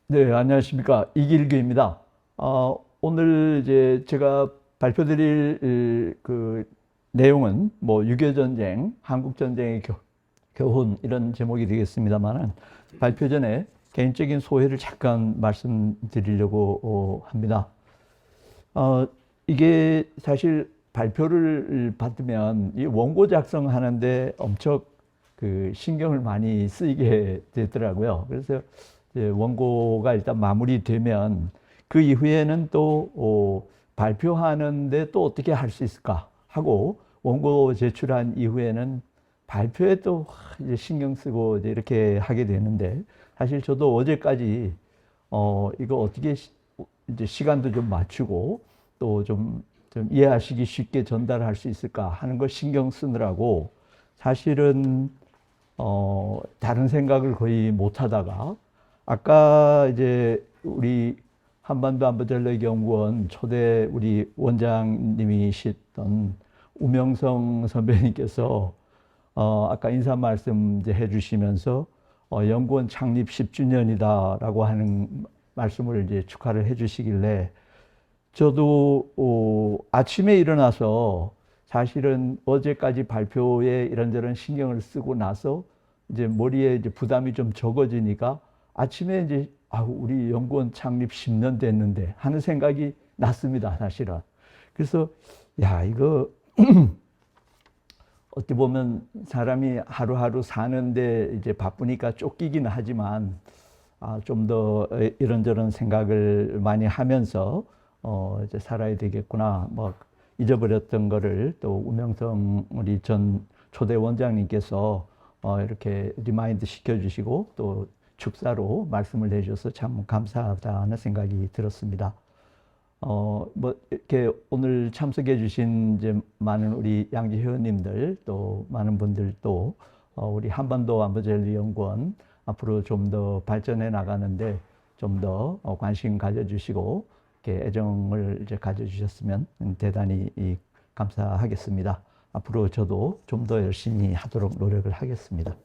네, 안녕하십니까. 이길규입니다. 오늘 이제 제가 발표드릴 그 내용은 뭐 6.25 전쟁, 한국 전쟁의 교훈 이런 제목이 되겠습니다만은 발표 전에 개인적인 소회를 잠깐 말씀드리려고 합니다. 어, 이게 사실 발표를 받으면 이 원고 작성하는데 엄청 그 신경을 많이 쓰이게 되더라고요. 그래서 이제 원고가 일단 마무리되면 그 이후에는 또 발표하는데 또 어떻게 할 수 있을까 하고 원고 제출한 이후에는 발표에 또 이제 신경 쓰고 이제 이렇게 하게 되는데 사실 저도 어제까지 이거 어떻게 이제 시간도 좀 맞추고 또 좀 이해하시기 쉽게 전달할 수 있을까 하는 걸 신경 쓰느라고 사실은 다른 생각을 거의 못 하다가 아까 이제 우리 한반도 안보전략연구원 초대 우리 원장님이셨던 우명성 선배님께서 아까 인사 말씀 이제 해주시면서 연구원 창립 10주년이다라고 하는 말씀을 이제 축하를 해주시길래 저도 아침에 일어나서 사실은 어제까지 발표에 이런저런 신경을 쓰고 나서 이제 머리에 이제 부담이 좀 적어지니까 아침에 이제 우리 연구원 창립 10년 됐는데 하는 생각이 났습니다, 사실은. 그래서 야, 이거 어떻게 보면 사람이 하루하루 사는데 이제 바쁘니까 쫓기기는 하지만 좀 더 이런저런 생각을 많이 하면서 이제 살아야 되겠구나. 뭐 잊어버렸던 거를 또 우명성 우리 전 초대 원장님께서 이렇게 리마인드 시켜주시고 또 축사로 말씀을 해주셔서 참 감사하다는 생각이 들었습니다. 뭐 이렇게 오늘 참석해 주신 이제 많은 우리 양지 회원님들 또 많은 분들 또 우리 한반도 안보전략연구원 앞으로 좀 더 발전해 나가는데 좀 더 관심 가져주시고 이렇게 애정을 이제 가져주셨으면 대단히 감사하겠습니다. 앞으로 저도 좀 더 열심히 하도록 노력을 하겠습니다.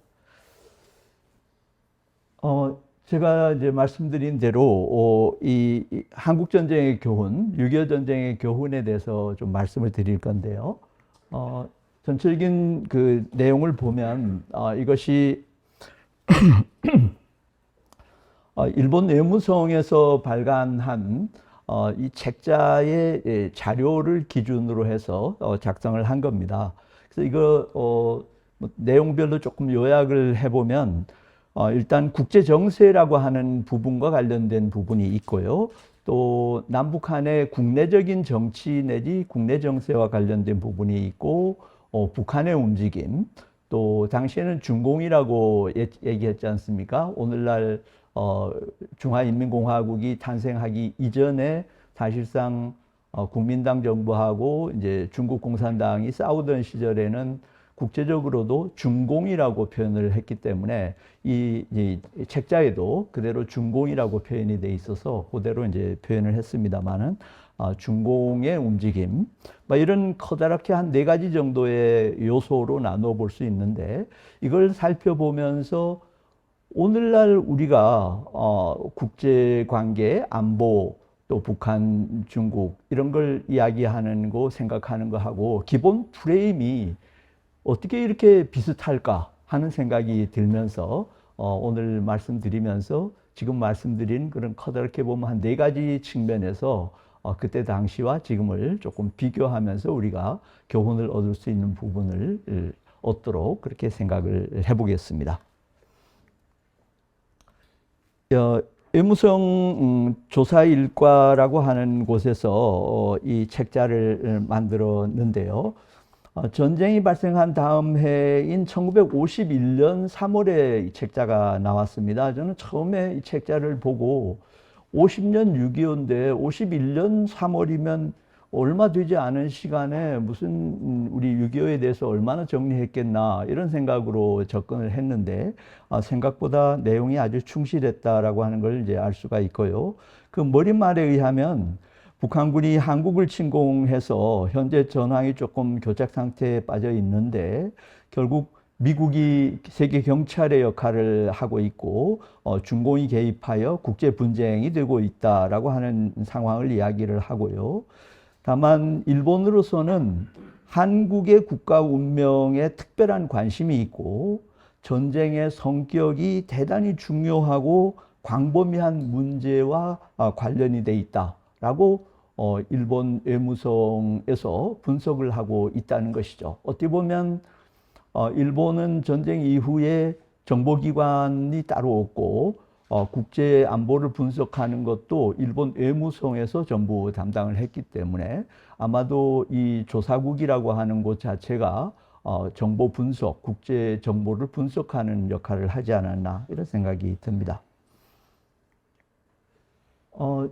제가 이제 말씀드린 대로 이 한국 전쟁의 교훈, 6.25 전쟁의 교훈에 대해서 좀 말씀을 드릴 건데요. 전체적인 그 내용을 보면 이것이 일본 외무성에서 발간한 이 책자의 자료를 기준으로 해서 작성을 한 겁니다. 그래서 이거 뭐 내용별로 조금 요약을 해보면 일단 국제 정세라고 하는 부분과 관련된 부분이 있고요. 또 남북한의 국내적인 정치 내지 국내 정세와 관련된 부분이 있고 북한의 움직임 또 당시에는 준공이라고 얘기했지 않습니까? 오늘날 중화인민공화국이 탄생하기 이전에 사실상 국민당 정부하고 이제 중국 공산당이 싸우던 시절에는 국제적으로도 준공이라고 표현을 했기 때문에 이 책자에도 그대로 준공이라고 표현이 돼 있어서 그대로 이제 표현을 했습니다만은 준공의 움직임 뭐 이런 커다랗게 한 네 가지 정도의 요소로 나눠 볼 수 있는데 이걸 살펴보면서 오늘날 우리가 국제 관계, 안보, 또 북한, 중국 이런 걸 이야기하는 거 생각하는 거 하고 기본 프레임이 어떻게 이렇게 비슷할까 하는 생각이 들면서 오늘 말씀드리면서 지금 말씀드린 그런 커다랗게 보면 한 네 가지 측면에서 그때 당시와 지금을 조금 비교하면서 우리가 교훈을 얻을 수 있는 부분을 얻도록 그렇게 생각을 해보겠습니다. 외무성 조사일과라고 하는 곳에서 이 책자를 만들었는데요. 전쟁이 발생한 다음 해인 1951년 3월에 이 책자가 나왔습니다. 저는 처음에 이 책자를 보고 50년 6.25인데 51년 3월이면 얼마 되지 않은 시간에 무슨 우리 6.25에 대해서 얼마나 정리했겠나 이런 생각으로 접근을 했는데 생각보다 내용이 아주 충실했다라고 하는 걸 이제 알 수가 있고요. 그 머릿말에 의하면 북한군이 한국을 침공해서 현재 전황이 조금 교착 상태에 빠져 있는데 결국 미국이 세계 경찰의 역할을 하고 있고 중공이 개입하여 국제 분쟁이 되고 있다라고 하는 상황을 이야기를 하고요. 다만 일본으로서는 한국의 국가 운명에 특별한 관심이 있고 전쟁의 성격이 대단히 중요하고 광범위한 문제와 관련이 돼 있다라고 일본 외무성에서 분석을 하고 있다는 것이죠. 어떻게 보면 일본은 전쟁 이후에 정보기관이 따로 없고 국제 안보를 분석하는 것도 일본 외무성에서 전부 담당을 했기 때문에 아마도 이 조사국이라고 하는 곳 자체가 정보 분석, 국제 정보를 분석하는 역할을 하지 않았나 이런 생각이 듭니다.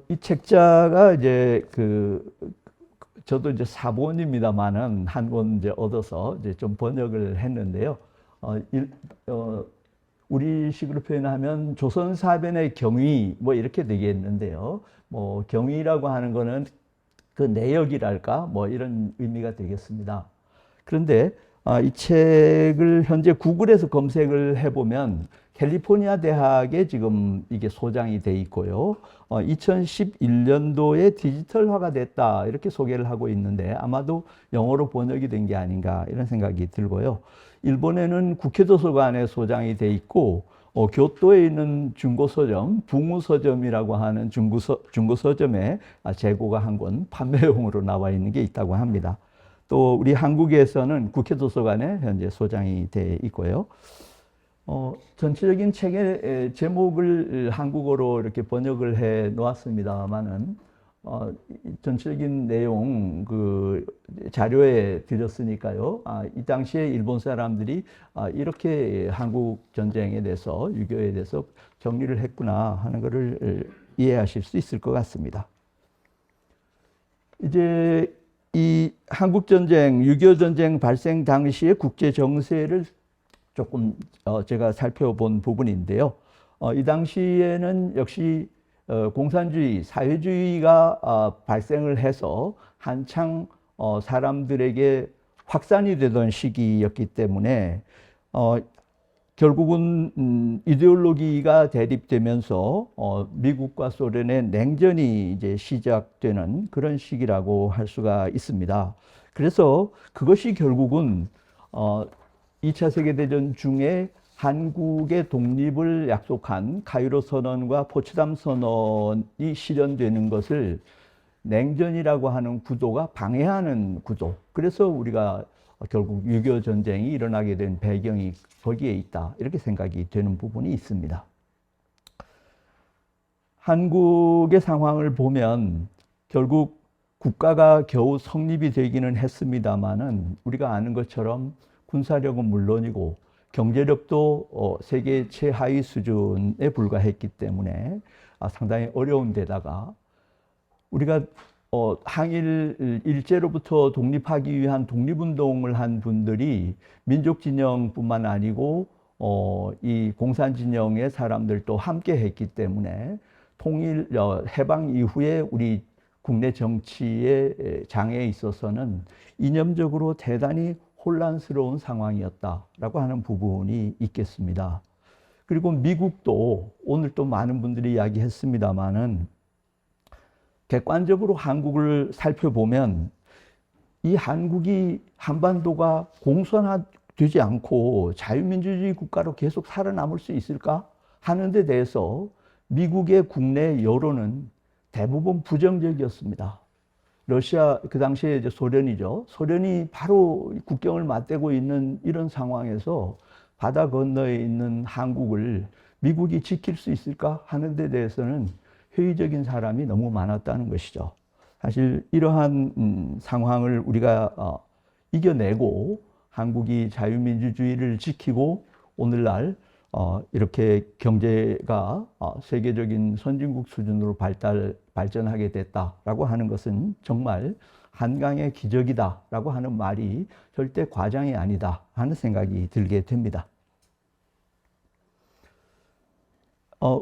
이 책자가 이제 저도 이제 사본입니다만은 한 권 이제 얻어서 이제 좀 번역을 했는데요. 우리식으로 표현하면 조선사변의 경위 뭐 이렇게 되겠는데요. 뭐 경위라고 하는 거는 그 내역이랄까 뭐 이런 의미가 되겠습니다. 그런데 이 책을 현재 구글에서 검색을 해보면 캘리포니아 대학에 지금 이게 소장이 돼 있고요. 2011년도에 디지털화가 됐다 이렇게 소개를 하고 있는데 아마도 영어로 번역이 된 게 아닌가 이런 생각이 들고요. 일본에는 국회도서관에 소장이 돼 있고 교토에 있는 중고서점, 붕우서점이라고 하는 중고서점에 재고가 한 권 판매용으로 나와 있는 게 있다고 합니다. 또 우리 한국에서는 국회도서관에 현재 소장이 돼 있고요. 전체적인 책의 제목을 한국어로 이렇게 번역을 해 놓았습니다만은 전체적인 내용 그 자료에 드렸으니까요. 이 당시에 일본 사람들이 이렇게 한국 전쟁에 대해서 6.25에 대해서 정리를 했구나 하는 것을 이해하실 수 있을 것 같습니다. 이제 이 한국 전쟁, 6.25 전쟁 발생 당시의 국제 정세를 조금 제가 살펴본 부분인데요. 이 당시에는 역시 공산주의, 사회주의가 발생을 해서 한창 사람들에게 확산이 되던 시기였기 때문에 결국은 이데올로기가 대립되면서 미국과 소련의 냉전이 이제 시작되는 그런 시기라고 할 수가 있습니다. 그래서 그것이 결국은 2차 세계대전 중에 한국의 독립을 약속한 카이로 선언과 포츠담 선언이 실현되는 것을 냉전이라고 하는 구도가 방해하는 구도. 그래서 우리가 결국 6.25 전쟁이 일어나게 된 배경이 거기에 있다. 이렇게 생각이 되는 부분이 있습니다. 한국의 상황을 보면 결국 국가가 겨우 성립이 되기는 했습니다만은 우리가 아는 것처럼 군사력은 물론이고 경제력도 세계 최하위 수준에 불과했기 때문에 상당히 어려운 데다가 우리가 항일 일제로부터 독립하기 위한 독립운동을 한 분들이 민족 진영뿐만 아니고 이 공산 진영의 사람들도 함께 했기 때문에 해방 이후에 우리 국내 정치의 장애에 있어서는 이념적으로 대단히 혼란스러운 상황이었다라고 하는 부분이 있겠습니다. 그리고 미국도 오늘 또 많은 분들이 이야기했습니다마는 객관적으로 한국을 살펴보면 이 한국이 한반도가 공산화되지 않고 자유민주주의 국가로 계속 살아남을 수 있을까 하는 데 대해서 미국의 국내 여론은 대부분 부정적이었습니다. 러시아, 그 당시에 이제 소련이죠. 소련이 바로 국경을 맞대고 있는 이런 상황에서 바다 건너에 있는 한국을 미국이 지킬 수 있을까 하는 데 대해서는 회의적인 사람이 너무 많았다는 것이죠. 사실 이러한 상황을 우리가 이겨내고 한국이 자유민주주의를 지키고 오늘날 이렇게 경제가 세계적인 선진국 수준으로 발전하게 됐다라고 하는 것은 정말 한강의 기적이다라고 하는 말이 절대 과장이 아니다 하는 생각이 들게 됩니다.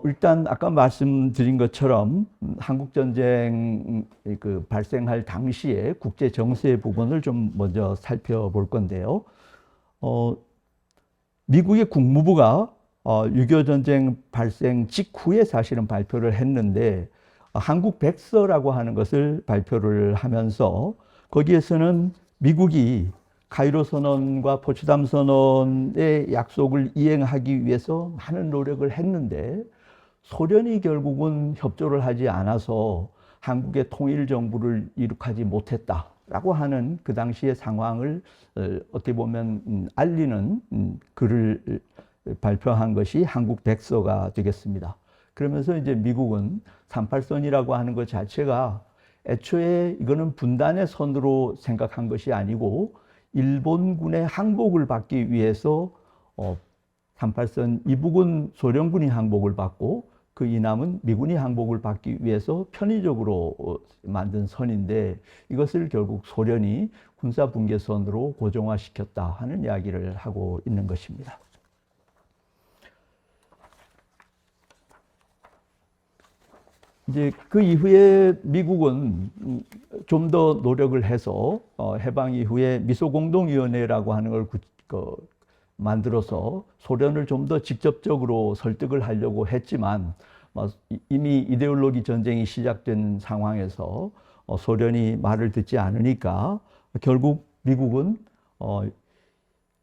일단 아까 말씀드린 것처럼 한국전쟁 발생할 당시에 국제 정세 부분을 좀 먼저 살펴볼 건데요. 미국의 국무부가 6.25 전쟁 발생 직후에 사실은 발표를 했는데 한국 백서라고 하는 것을 발표를 하면서 거기에서는 미국이 카이로 선언과 포츠담 선언의 약속을 이행하기 위해서 많은 노력을 했는데 소련이 결국은 협조를 하지 않아서 한국의 통일 정부를 이룩하지 못했다라고 하는 그 당시의 상황을 어떻게 보면 알리는 글을 발표한 것이 한국 백서가 되겠습니다. 그러면서 이제 미국은 38선이라고 하는 것 자체가 애초에 이거는 분단의 선으로 생각한 것이 아니고 일본군의 항복을 받기 위해서 38선 이북은 소련군이 항복을 받고 그 이남은 미군이 항복을 받기 위해서 편의적으로 만든 선인데 이것을 결국 소련이 군사분계선으로 고정화시켰다 하는 이야기를 하고 있는 것입니다. 이제 그 이후에 미국은 좀 더 노력을 해서 해방 이후에 미소공동위원회라고 하는 걸 만들어서 소련을 좀 더 직접적으로 설득을 하려고 했지만 이미 이데올로기 전쟁이 시작된 상황에서 소련이 말을 듣지 않으니까 결국 미국은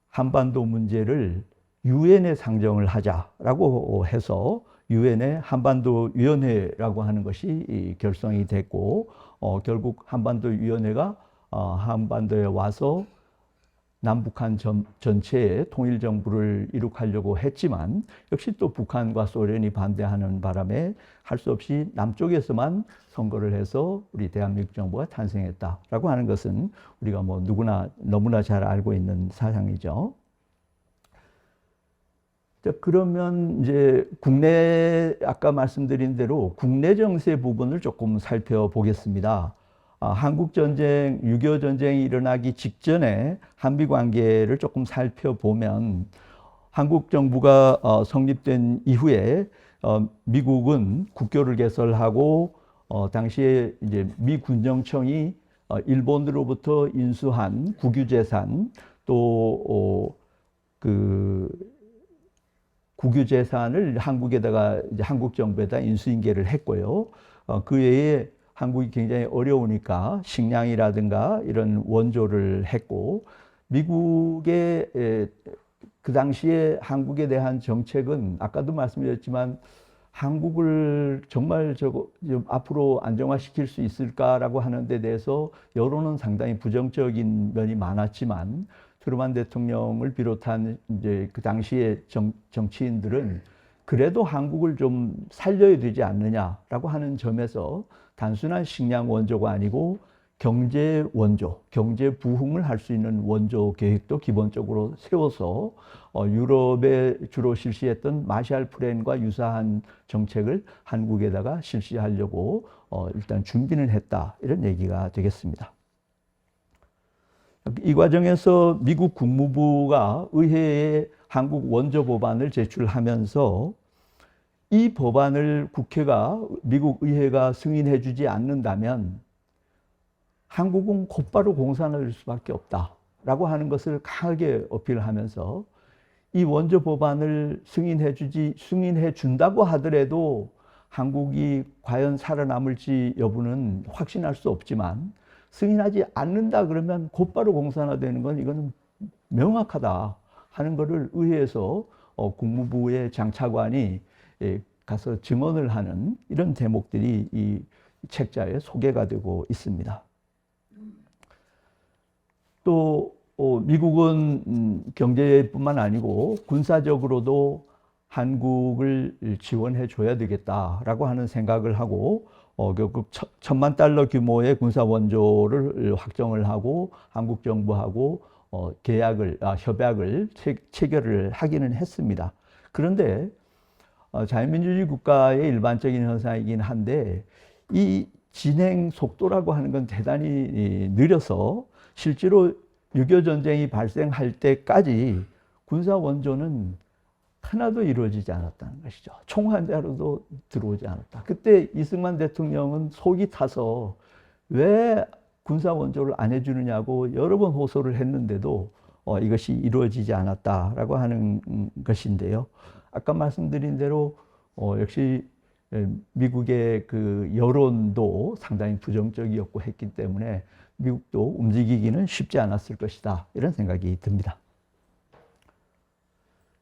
한반도 문제를 유엔에 상정을 하자라고 해서 유엔의 한반도위원회라고 하는 것이 결성이 됐고 결국 한반도위원회가 한반도에 와서 남북한 전체의 통일정부를 이룩하려고 했지만 역시 또 북한과 소련이 반대하는 바람에 할 수 없이 남쪽에서만 선거를 해서 우리 대한민국 정부가 탄생했다라고 하는 것은 우리가 뭐 누구나 너무나 잘 알고 있는 사상이죠. 그러면 이제 국내 아까 말씀드린 대로 국내 정세 부분을 조금 살펴보겠습니다. 한국 전쟁, 6.25 전쟁이 일어나기 직전에 한미 관계를 조금 살펴보면 한국 정부가 성립된 이후에 미국은 국교를 개설하고 당시에 이제 미 군정청이 일본으로부터 인수한 국유재산 또 국유재산을 한국에다가 이제 한국 정부에다 인수인계를 했고요. 그 외에 한국이 굉장히 어려우니까 식량이라든가 이런 원조를 했고 미국의 그 당시에 한국에 대한 정책은 아까도 말씀드렸지만 한국을 정말 앞으로 안정화시킬 수 있을까라고 하는 데 대해서 여론은 상당히 부정적인 면이 많았지만 트루만 대통령을 비롯한 이제 그 당시의 정치인들은 그래도 한국을 좀 살려야 되지 않느냐라고 하는 점에서 단순한 식량 원조가 아니고 경제 원조, 경제 부흥을 할 수 있는 원조 계획도 기본적으로 세워서 유럽에 주로 실시했던 마샬 플랜과 유사한 정책을 한국에다가 실시하려고 일단 준비는 했다 이런 얘기가 되겠습니다. 이 과정에서 미국 국무부가 의회에 한국 원조 법안을 제출하면서 이 법안을 국회가 미국 의회가 승인해 주지 않는다면 한국은 곧바로 공산화될 수밖에 없다라고 하는 것을 강하게 어필하면서 이 원조 법안을 승인해 준다고 하더라도 한국이 과연 살아남을지 여부는 확신할 수 없지만 승인하지 않는다 그러면 곧바로 공산화되는 건 이거는 명확하다 하는 것을 의회에서 국무부의 장차관이 가서 증언을 하는 이런 대목들이 이 책자에 소개가 되고 있습니다. 또 미국은 경제뿐만 아니고 군사적으로도 한국을 지원해 줘야 되겠다라고 하는 생각을 하고 결국 $10,000,000 규모의 군사 원조를 확정을 하고 한국 정부하고 협약을 체결을 하기는 했습니다. 그런데 자유민주주의 국가의 일반적인 현상이긴 한데 이 진행 속도라고 하는 건 대단히 느려서 실제로 6.25 전쟁이 발생할 때까지 군사 원조는 하나도 이루어지지 않았다는 것이죠. 총 한 자루도 들어오지 않았다. 그때 이승만 대통령은 속이 타서 왜 군사 원조를 안 해주느냐고 여러 번 호소를 했는데도 이것이 이루어지지 않았다라고 하는 것인데요. 아까 말씀드린 대로 역시 미국의 그 여론도 상당히 부정적이었고 했기 때문에 미국도 움직이기는 쉽지 않았을 것이다, 이런 생각이 듭니다.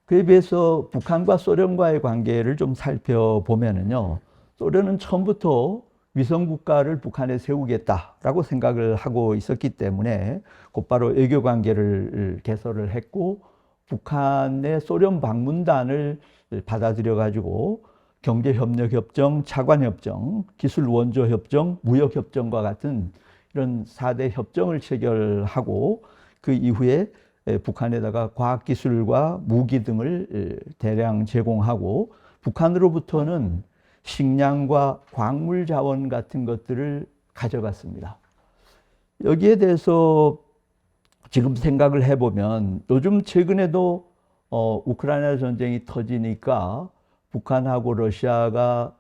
그에 비해서 북한과 소련과의 관계를 좀 살펴보면은요, 소련은 처음부터 위성국가를 북한에 세우겠다라고 생각을 하고 있었기 때문에 곧바로 외교 관계를 개설을 했고, 북한의 소련 방문단을 받아들여 가지고 경제협력협정, 차관협정, 기술원조협정, 무역협정과 같은 이런 4대 협정을 체결하고, 그 이후에 북한에다가 과학기술과 무기 등을 대량 제공하고, 북한으로부터는 식량과 광물 자원 같은 것들을 가져갔습니다. 여기에 대해서 지금 생각을 해보면, 요즘 최근에도 우크라이나 전쟁이 터지니까 북한하고 러시아가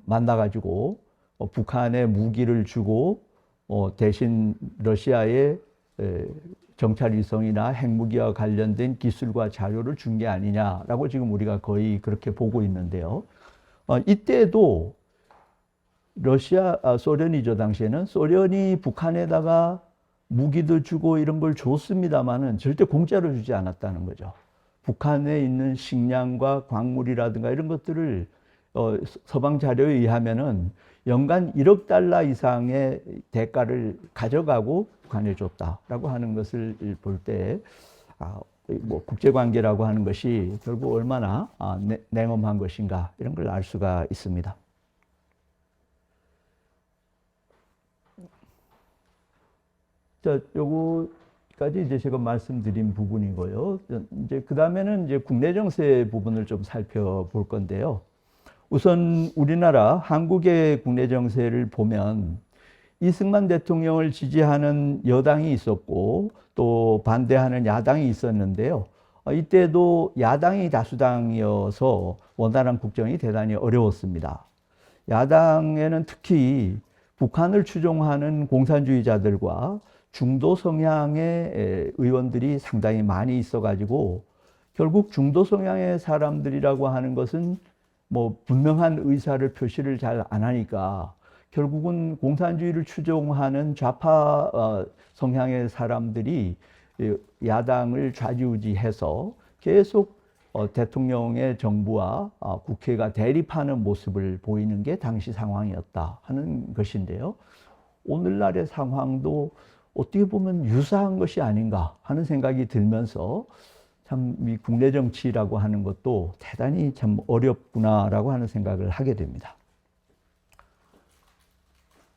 만나가지고 북한에 무기를 주고 대신 러시아에 정찰위성이나 핵무기와 관련된 기술과 자료를 준 게 아니냐라고 지금 우리가 거의 그렇게 보고 있는데요. 이때도 소련이죠. 당시에는 소련이 북한에다가 무기도 주고 이런 걸 줬습니다만은 절대 공짜로 주지 않았다는 거죠. 북한에 있는 식량과 광물이라든가 이런 것들을 서방 자료에 의하면은 연간 1억 달러 이상의 대가를 가져가고 북한에 줬다라고 하는 것을 볼 때, 뭐 국제관계라고 하는 것이 결국 얼마나 냉엄한 것인가, 이런 걸 알 수가 있습니다. 자, 요거까지 이제 제가 말씀드린 부분이고요. 이제 그 다음에는 이제 국내 정세 부분을 좀 살펴볼 건데요. 우선 우리나라 한국의 국내 정세를 보면 이승만 대통령을 지지하는 여당이 있었고 또 반대하는 야당이 있었는데요. 이때도 야당이 다수당이어서 원활한 국정이 대단히 어려웠습니다. 야당에는 특히 북한을 추종하는 공산주의자들과 중도 성향의 의원들이 상당히 많이 있어가지고 결국 중도 성향의 사람들이라고 하는 것은 뭐 분명한 의사를 표시를 잘 안 하니까 결국은 공산주의를 추종하는 좌파 성향의 사람들이 야당을 좌지우지해서 계속 대통령의 정부와 국회가 대립하는 모습을 보이는 게 당시 상황이었다 하는 것인데요. 오늘날의 상황도 어떻게 보면 유사한 것이 아닌가 하는 생각이 들면서 참 이 국내 정치라고 하는 것도 대단히 참 어렵구나라고 하는 생각을 하게 됩니다.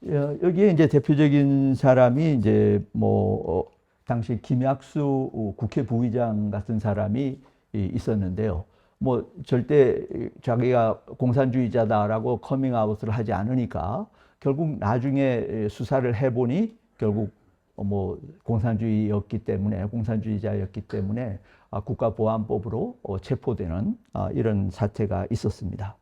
여기에 이제 대표적인 사람이 이제 뭐 당시 김약수 국회 부의장 같은 사람이 있었는데요. 뭐 절대 자기가 공산주의자다라고 커밍아웃을 하지 않으니까 결국 나중에 수사를 해보니 결국 뭐 공산주의자였기 때문에 국가보안법으로 체포되는 이런 사태가 있었습니다.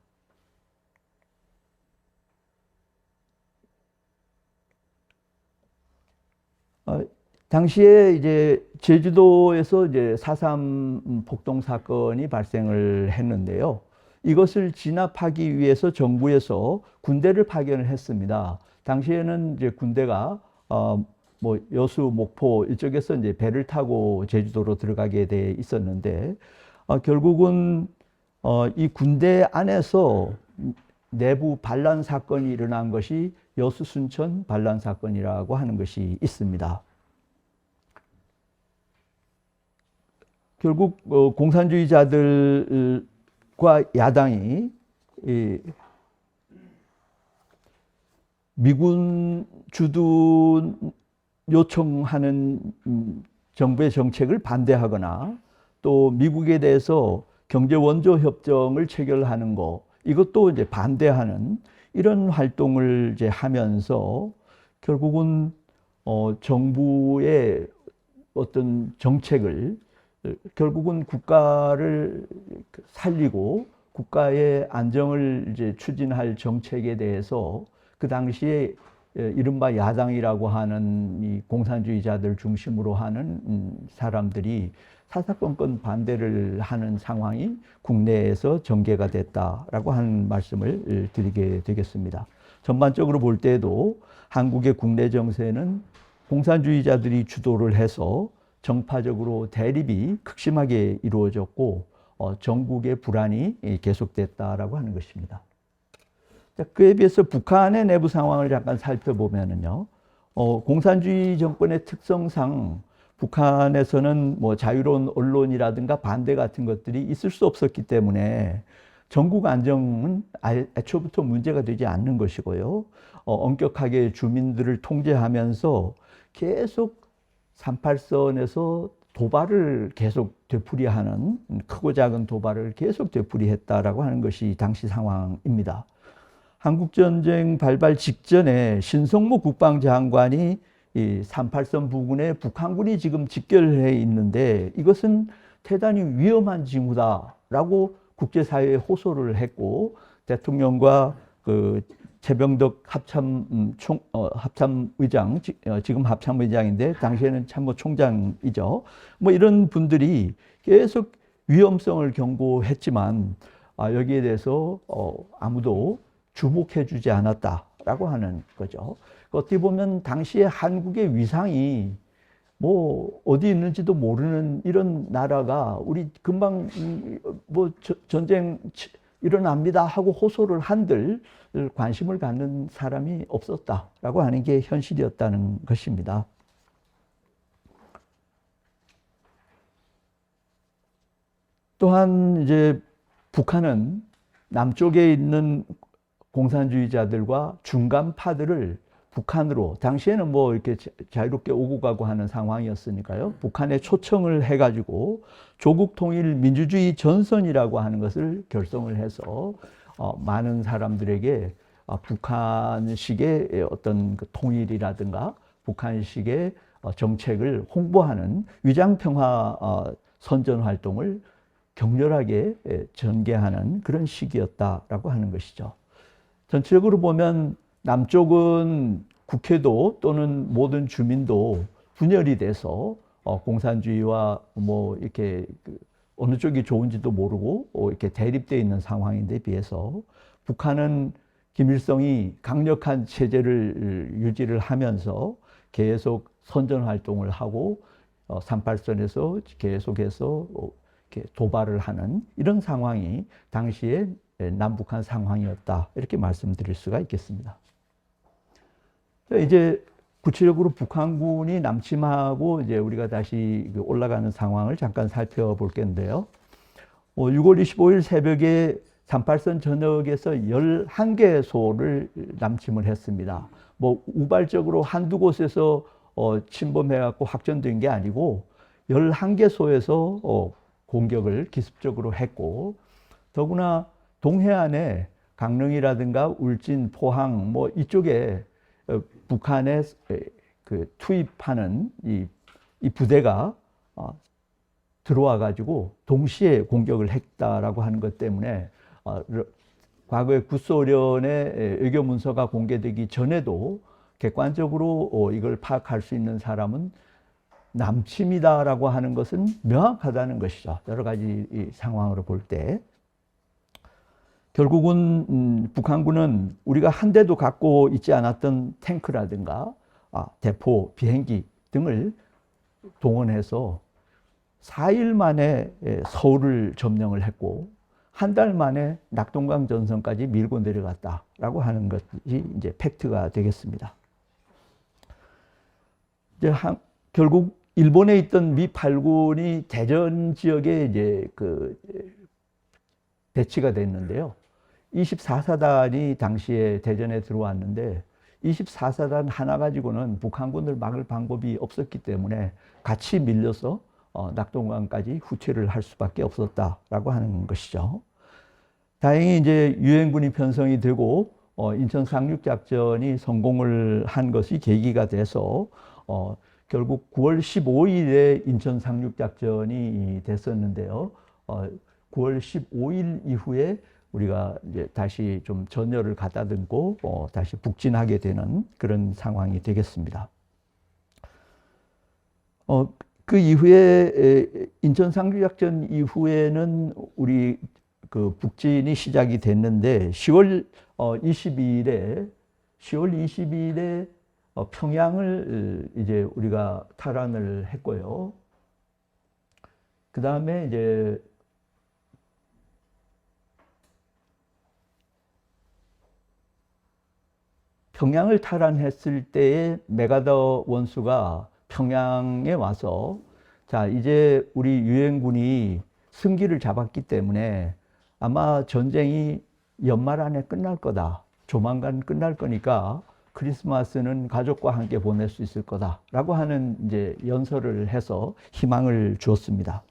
당시에 이제 제주도에서 이제 4.3 폭동 사건이 발생을 했는데요. 이것을 진압하기 위해서 정부에서 군대를 파견을 했습니다. 당시에는 이제 군대가 뭐 여수, 목포 이쪽에서 이제 배를 타고 제주도로 들어가게 돼 있었는데 결국은 이 군대 안에서 내부 반란 사건이 일어난 것이 여수 순천 반란 사건이라고 하는 것이 있습니다. 결국 공산주의자들과 야당이 미군 주둔 요청하는 정부의 정책을 반대하거나 또 미국에 대해서 경제 원조 협정을 체결하는 거, 이것도 이제 반대하는 이런 활동을 이제 하면서 결국은 정부의 어떤 정책을 결국은 국가를 살리고 국가의 안정을 이제 추진할 정책에 대해서 그 당시에 이른바 야당이라고 하는 이 공산주의자들 중심으로 하는 사람들이 사사건건 반대를 하는 상황이 국내에서 전개가 됐다라고 하는 말씀을 드리게 되겠습니다. 전반적으로 볼 때도 한국의 국내 정세는 공산주의자들이 주도를 해서 정파적으로 대립이 극심하게 이루어졌고 전국의 불안이 계속됐다라고 하는 것입니다. 자, 그에 비해서 북한의 내부 상황을 잠깐 살펴보면은요, 공산주의 정권의 특성상 북한에서는 뭐 자유로운 언론이라든가 반대 같은 것들이 있을 수 없었기 때문에 전국 안정은 애초부터 문제가 되지 않는 것이고요. 엄격하게 주민들을 통제하면서 계속 38선에서 도발을 계속 되풀이하는, 크고 작은 도발을 계속 되풀이했다라고 하는 것이 당시 상황입니다. 한국전쟁 발발 직전에 신성무 국방장관이 이 38선 부근에 북한군이 지금 집결해 있는데 이것은 대단히 위험한 징후다라고 국제사회에 호소를 했고, 대통령과 그 최병덕 합참의장, 지금 합참의장인데 당시에는 참모총장이죠. 뭐 이런 분들이 계속 위험성을 경고했지만 여기에 대해서 아무도 주목해 주지 않았다라고 하는 거죠. 어떻게 보면 당시에 한국의 위상이 뭐 어디 있는지도 모르는 이런 나라가 우리 금방 뭐 전쟁 일어납니다 하고 호소를 한들 관심을 갖는 사람이 없었다라고 하는 게 현실이었다는 것입니다. 또한 이제 북한은 남쪽에 있는 공산주의자들과 중간파들을 북한으로, 당시에는 뭐 이렇게 자유롭게 오고 가고 하는 상황이었으니까요. 북한에 초청을 해가지고 조국 통일 민주주의 전선이라고 하는 것을 결성을 해서 많은 사람들에게 북한식의 어떤 그 통일이라든가 북한식의 정책을 홍보하는 위장평화 선전 활동을 격렬하게 전개하는 그런 시기였다라고 하는 것이죠. 전체적으로 보면 남쪽은 국회도 또는 모든 주민도 분열이 돼서 공산주의와 뭐 이렇게 어느 쪽이 좋은지도 모르고 이렇게 대립되어 있는 상황인데 비해서 북한은 김일성이 강력한 체제를 유지를 하면서 계속 선전 활동을 하고 38선에서 계속해서 이렇게 도발을 하는 이런 상황이 당시에 남북한 상황이었다, 이렇게 말씀드릴 수가 있겠습니다. 이제 구체적으로 북한군이 남침하고 이제 우리가 다시 올라가는 상황을 잠깐 살펴볼 건데요. 6월 25일 새벽에 38선 전역에서 11개소를 남침을 했습니다. 뭐 우발적으로 한두 곳에서 침범해갖고 확전된 게 아니고 11개소에서 공격을 기습적으로 했고, 더구나 동해안에 강릉이라든가 울진, 포항 뭐 이쪽에 북한에 그 투입하는 이 부대가 들어와 가지고 동시에 공격을 했다라고 하는 것 때문에 과거에 구소련의 외교 문서가 공개되기 전에도 객관적으로 이걸 파악할 수 있는 사람은 남침이다라고 하는 것은 명확하다는 것이죠. 여러 가지 이 상황으로 볼 때. 결국은 북한군은 우리가 한 대도 갖고 있지 않았던 탱크라든가 대포, 비행기 등을 동원해서 4일 만에 서울을 점령을 했고 한 달 만에 낙동강 전선까지 밀고 내려갔다라고 하는 것이 이제 팩트가 되겠습니다. 이제 결국 일본에 있던 미 8군이 대전 지역에 이제 배치가 됐는데요. 24사단이 당시에 대전에 들어왔는데 24사단 하나 가지고는 북한군을 막을 방법이 없었기 때문에 같이 밀려서 낙동강까지 후퇴를 할 수밖에 없었다라고 하는 것이죠. 다행히 이제 유엔군이 편성이 되고 인천 상륙작전이 성공을 한 것이 계기가 돼서 결국 9월 15일에 인천 상륙작전이 됐었는데요. 9월 15일 이후에 우리가 이제 다시 좀 전열을 가다듬고 다시 북진하게 되는 그런 상황이 되겠습니다. 그 이후에 인천 상주작전 이후에는 우리 그 북진이 시작이 됐는데 10월 22일에 평양을 이제 우리가 탈환을 했고요. 그 다음에 이제 평양을 탈환했을 때에 메가더 원수가 평양에 와서 자, 이제 우리 유엔군이 승기를 잡았기 때문에 아마 전쟁이 연말 안에 끝날 거다. 조만간 끝날 거니까 크리스마스는 가족과 함께 보낼 수 있을 거다라고 하는 이제 연설을 해서 희망을 주었습니다.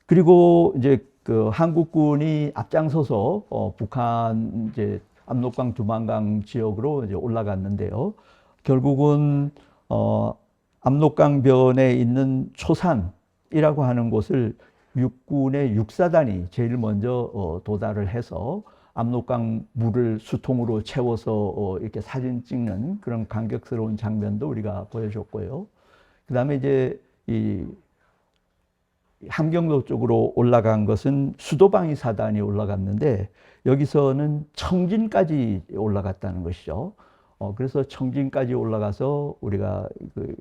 그리고 이제 그 한국군이 앞장서서 북한 이제 압록강, 두만강 지역으로 이제 올라갔는데요. 결국은 압록강변에 있는 초산이라고 하는 곳을 육군의 육사단이 제일 먼저 도달을 해서 압록강 물을 수통으로 채워서 이렇게 사진 찍는 그런 감격스러운 장면도 우리가 보여줬고요. 그 다음에 이제 이 함경도 쪽으로 올라간 것은 수도방위 사단이 올라갔는데 여기서는 청진까지 올라갔다는 것이죠. 그래서 청진까지 올라가서 우리가 그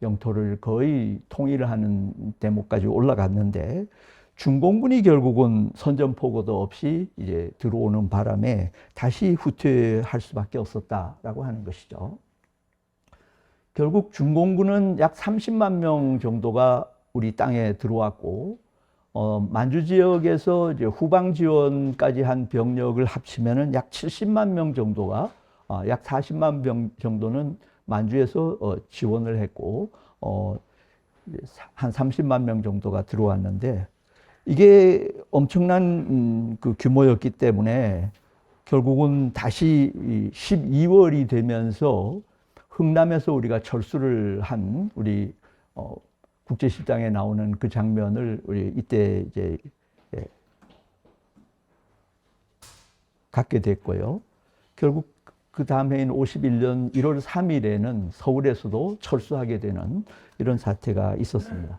영토를 거의 통일하는 대목까지 올라갔는데 중공군이 결국은 선전포고도 없이 이제 들어오는 바람에 다시 후퇴할 수밖에 없었다라고 하는 것이죠. 결국 중공군은 약 30만 명 정도가 우리 땅에 들어왔고 만주 지역에서 이제 후방 지원까지 한 병력을 합치면은 약 70만 명 정도가 약 40만 명 정도는 만주에서 지원을 했고 한 30만 명 정도가 들어왔는데 이게 엄청난 그 규모였기 때문에 결국은 다시 12월이 되면서 흥남에서 우리가 철수를 한 우리 국제시장에 나오는 그 장면을 우리 이때 이제 갖게 됐고요. 결국 그 다음 해인 51년 1월 3일에는 서울에서도 철수하게 되는 이런 사태가 있었습니다.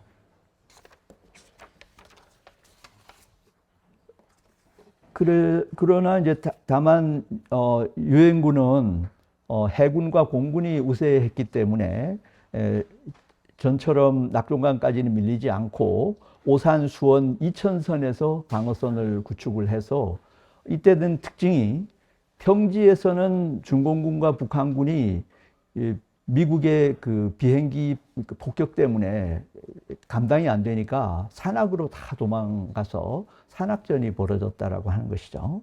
그러나 이제 다만 유엔군은 해군과 공군이 우세했기 때문에 전처럼 낙동강까지는 밀리지 않고 오산, 수원, 이천선에서 방어선을 구축을 해서 이때는 특징이 평지에서는 중공군과 북한군이 미국의 그 비행기 폭격 때문에 감당이 안 되니까 산악으로 다 도망가서 산악전이 벌어졌다라고 하는 것이죠.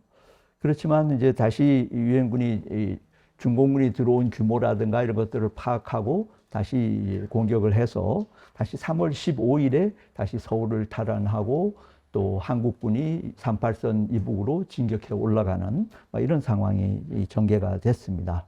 그렇지만 이제 다시 유엔군이 중공군이 들어온 규모라든가 이런 것들을 파악하고 다시 공격을 해서 다시 3월 15일에 다시 서울을 탈환하고 또 한국군이 38선 이북으로 진격해 올라가는 이런 상황이 전개가 됐습니다.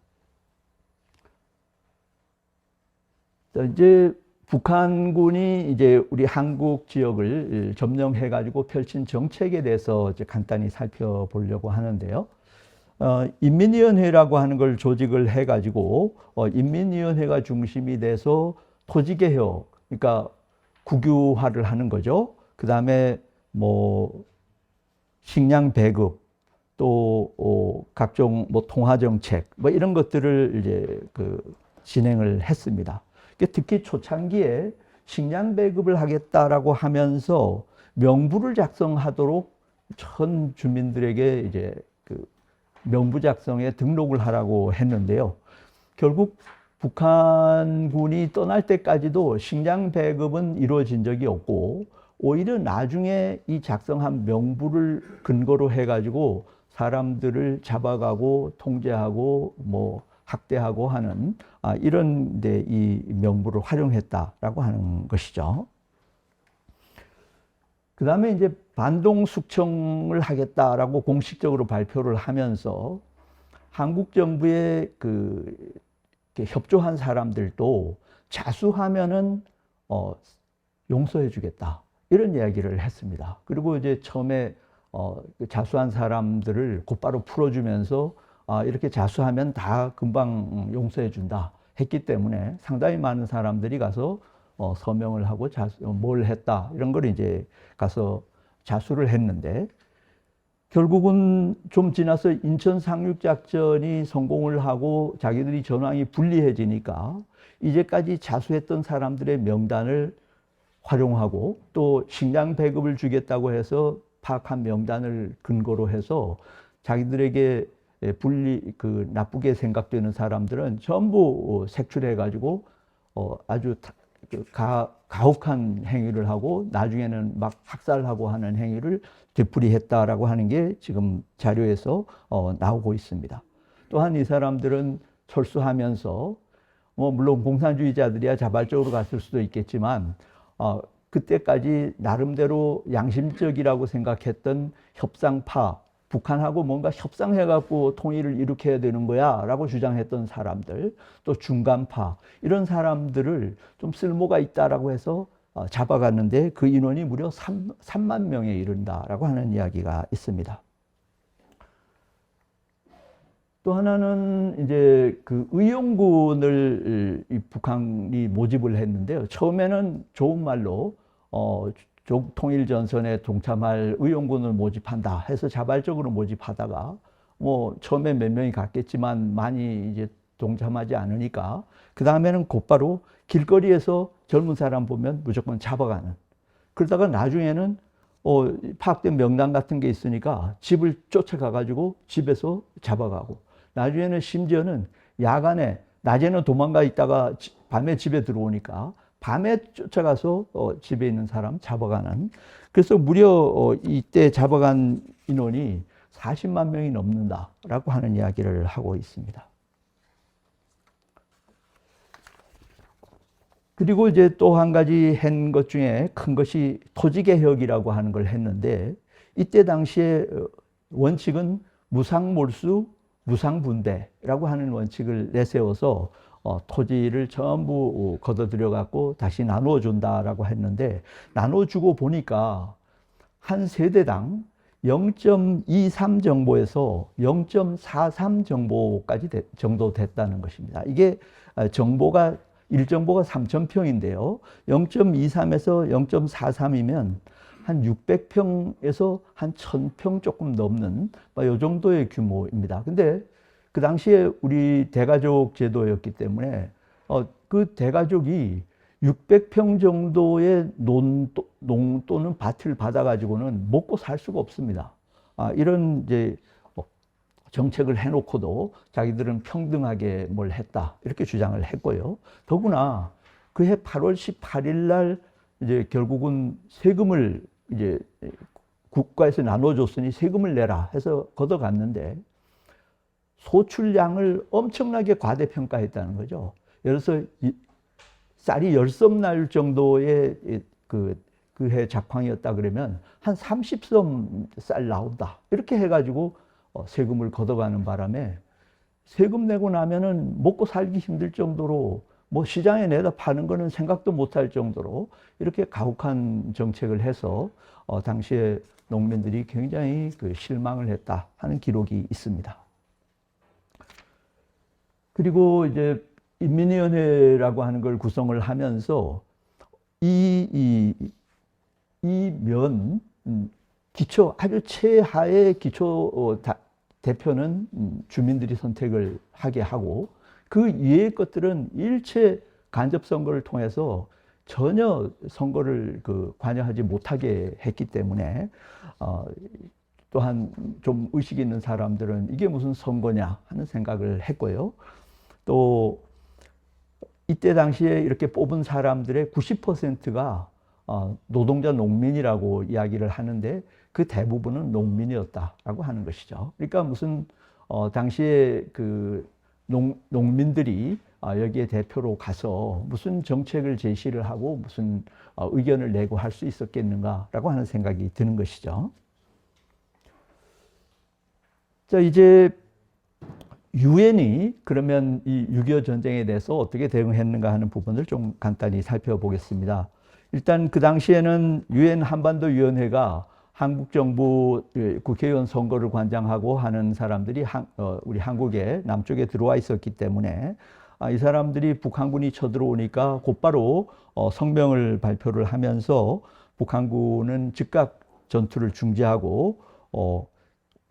이제 북한군이 이제 우리 한국 지역을 점령해 가지고 펼친 정책에 대해서 이제 간단히 살펴보려고 하는데요. 인민위원회라고 하는 걸 조직을 해 가지고 인민위원회가 중심이 돼서 토지개혁, 그러니까 국유화를 하는 거죠. 그 다음에 뭐 식량 배급, 또 각종 뭐 통화 정책, 뭐 이런 것들을 이제 그 진행을 했습니다. 특히 초창기에 식량 배급을 하겠다라고 하면서 명부를 작성하도록 전 주민들에게 이제 그 명부 작성에 등록을 하라고 했는데요. 결국 북한군이 떠날 때까지도 식량 배급은 이루어진 적이 없고 오히려 나중에 이 작성한 명부를 근거로 해가지고 사람들을 잡아가고 통제하고 뭐 학대하고 하는 이런 데 이 명부를 활용했다라고 하는 것이죠. 그 다음에 이제 반동 숙청을 하겠다라고 공식적으로 발표를 하면서 한국 정부에 협조한 사람들도 자수하면은 용서해 주겠다 이런 이야기를 했습니다. 그리고 이제 처음에 그 자수한 사람들을 곧바로 풀어주면서 이렇게 자수하면 다 금방 용서해 준다 했기 때문에 상당히 많은 사람들이 가서 서명을 하고 뭘 했다 이런 걸 이제 가서 자수를 했는데, 결국은 좀 지나서 인천 상륙작전이 성공을 하고 자기들이 전황이 불리해지니까 이제까지 자수했던 사람들의 명단을 활용하고 또 식량 배급을 주겠다고 해서 파악한 명단을 근거로 해서 자기들에게 나쁘게 생각되는 사람들은 전부 색출해 가지고 아주 가혹한 행위를 하고 나중에는 막 학살하고 하는 행위를 되풀이했다라고 하는 게 지금 자료에서 나오고 있습니다. 또한 이 사람들은 철수하면서 물론 공산주의자들이야 자발적으로 갔을 수도 있겠지만 그때까지 나름대로 양심적이라고 생각했던 협상파, 북한하고 뭔가 협상해갖고 통일을 일으켜야 되는 거야 라고 주장했던 사람들, 또 중간파, 이런 사람들을 좀 쓸모가 있다라고 해서 잡아갔는데 그 인원이 무려 3만 명에 이른다라고 하는 이야기가 있습니다. 또 하나는 이제 그 의용군을 북한이 모집을 했는데요. 처음에는 좋은 말로 통일전선에 동참할 의용군을 모집한다 해서 자발적으로 모집하다가 처음에 몇 명이 갔겠지만 많이 이제 동참하지 않으니까 그 다음에는 곧바로 길거리에서 젊은 사람 보면 무조건 잡아가는, 그러다가 나중에는 파악된 명단 같은 게 있으니까 집을 쫓아가 가지고 집에서 잡아가고, 나중에는 심지어는 야간에, 낮에는 도망가 있다가 밤에 집에 들어오니까 밤에 쫓아가서 집에 있는 사람 잡아가는, 그래서 무려 이때 잡아간 인원이 40만 명이 넘는다라고 하는 이야기를 하고 있습니다. 그리고 이제 또 한 가지 한 것 중에 큰 것이 토지개혁이라고 하는 걸 했는데, 이때 당시에 원칙은 무상몰수, 무상분배라고 하는 원칙을 내세워서 토지를 전부 걷어들여 갖고 다시 나누어 준다라고 했는데, 나눠주고 보니까 한 세대당 0.23 정보에서 0.43 정보까지 정도 됐다는 것입니다. 이게 정보가 1정보가 3,000평인데요. 0.23에서 0.43이면 한 600평에서 한 1,000평 조금 넘는 이 정도의 규모입니다. 근데 그 당시에 우리 대가족 제도였기 때문에 그 대가족이 600평 정도의 농 또는 밭을 받아가지고는 먹고 살 수가 없습니다. 이런 이제 정책을 해놓고도 자기들은 평등하게 뭘 했다 이렇게 주장을 했고요. 더구나 그해 8월 18일 날 이제 결국은 세금을 이제 국가에서 나눠줬으니 세금을 내라 해서 걷어갔는데 소출량을 엄청나게 과대평가했다는 거죠. 예를 들어서 쌀이 10섬 날 정도의 그해 작황이었다 그러면 한 30섬 쌀 나온다 이렇게 해가지고 세금을 걷어가는 바람에 세금 내고 나면은 먹고 살기 힘들 정도로 시장에 내다 파는 거는 생각도 못할 정도로 이렇게 가혹한 정책을 해서 당시에 농민들이 굉장히 실망을 했다 하는 기록이 있습니다. 그리고 이제 인민위원회라고 하는 걸 구성을 하면서 기초, 아주 최하의 기초 대표는 주민들이 선택을 하게 하고 그 이외의 것들은 일체 간접 선거를 통해서 전혀 선거를 관여하지 못하게 했기 때문에 또한 좀 의식 있는 사람들은 이게 무슨 선거냐 하는 생각을 했고요. 또 이때 당시에 이렇게 뽑은 사람들의 90%가 노동자 농민이라고 이야기를 하는데 그 대부분은 농민이었다라고 하는 것이죠. 그러니까 무슨 당시에 농민들이 여기에 대표로 가서 무슨 정책을 제시를 하고 무슨 의견을 내고 할 수 있었겠는가라고 하는 생각이 드는 것이죠. 자, 이제 유엔이 그러면 이 6.25 전쟁에 대해서 어떻게 대응했는가 하는 부분을 좀 간단히 살펴보겠습니다. 일단 그 당시에는 유엔 한반도 위원회가 한국 정부 국회의원 선거를 관장하고 하는 사람들이 우리 한국에 남쪽에 들어와 있었기 때문에 이 사람들이 북한군이 쳐들어오니까 곧바로 성명을 발표를 하면서 북한군은 즉각 전투를 중지하고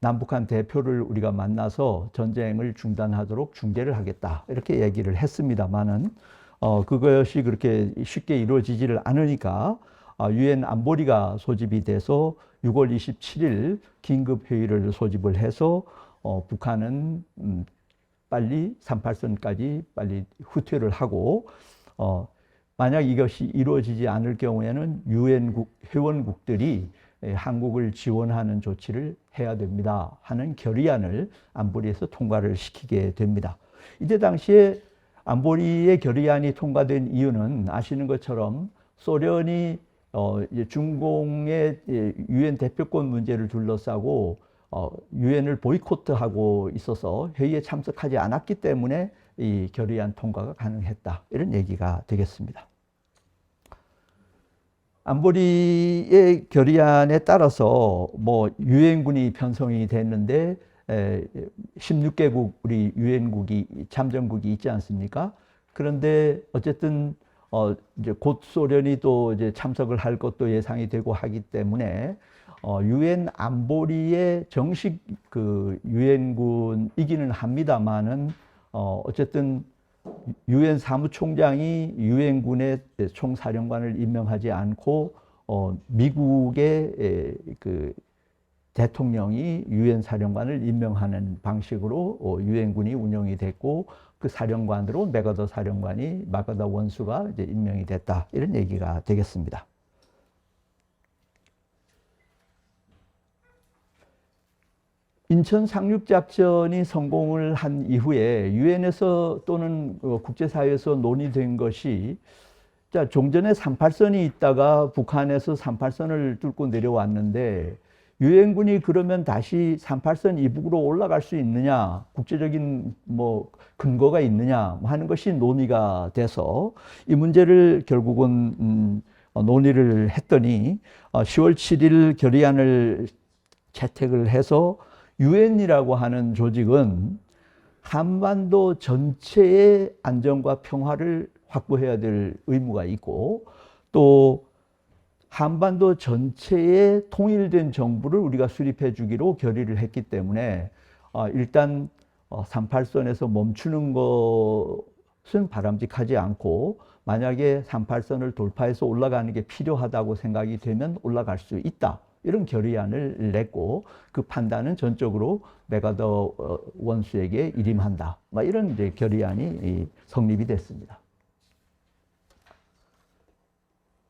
남북한 대표를 우리가 만나서 전쟁을 중단하도록 중재를 하겠다 이렇게 얘기를 했습니다만은 그것이 그렇게 쉽게 이루어지지를 않으니까 유엔 안보리가 소집이 돼서 6월 27일 긴급 회의를 소집을 해서 북한은 빨리 38선까지 빨리 후퇴를 하고 만약 이것이 이루어지지 않을 경우에는 유엔 회원국들이 한국을 지원하는 조치를 해야 됩니다 하는 결의안을 안보리에서 통과를 시키게 됩니다. 이때 당시에 안보리의 결의안이 통과된 이유는 아시는 것처럼 소련이 중공의 유엔 대표권 문제를 둘러싸고 유엔을 보이콧하고 있어서 회의에 참석하지 않았기 때문에 이 결의안 통과가 가능했다 이런 얘기가 되겠습니다. 안보리의 결의안에 따라서 뭐 유엔군이 편성이 됐는데 16개국 우리 유엔국이 참전국이 있지 않습니까? 그런데 어쨌든 이제 곧 소련이 또 이제 참석을 할 것도 예상이 되고 하기 때문에 유엔 안보리의 정식 그 유엔군이기는 합니다만은 어쨌든 유엔 사무총장이 유엔군의 총사령관을 임명하지 않고 미국의 그 대통령이 유엔 사령관을 임명하는 방식으로 유엔군이 운영이 됐고 그 사령관으로 맥어더 사령관이 마가다 원수가 이제 임명이 됐다 이런 얘기가 되겠습니다. 인천 상륙작전이 성공을 한 이후에 유엔에서 또는 국제사회에서 논의된 것이 자, 종전에 38선이 있다가 북한에서 38선을 뚫고 내려왔는데 유엔군이 그러면 다시 38선 이북으로 올라갈 수 있느냐, 국제적인 뭐 근거가 있느냐 하는 것이 논의가 돼서 이 문제를 결국은 논의를 했더니 10월 7일 결의안을 채택을 해서 유엔이라고 하는 조직은 한반도 전체의 안정과 평화를 확보해야 될 의무가 있고 또 한반도 전체의 통일된 정부를 우리가 수립해 주기로 결의를 했기 때문에 일단 38선에서 멈추는 것은 바람직하지 않고 만약에 38선을 돌파해서 올라가는 게 필요하다고 생각이 되면 올라갈 수 있다. 이런 결의안을 냈고 그 판단은 전적으로 맥아더 원수에게 일임한다. 이런 이제 결의안이 성립이 됐습니다.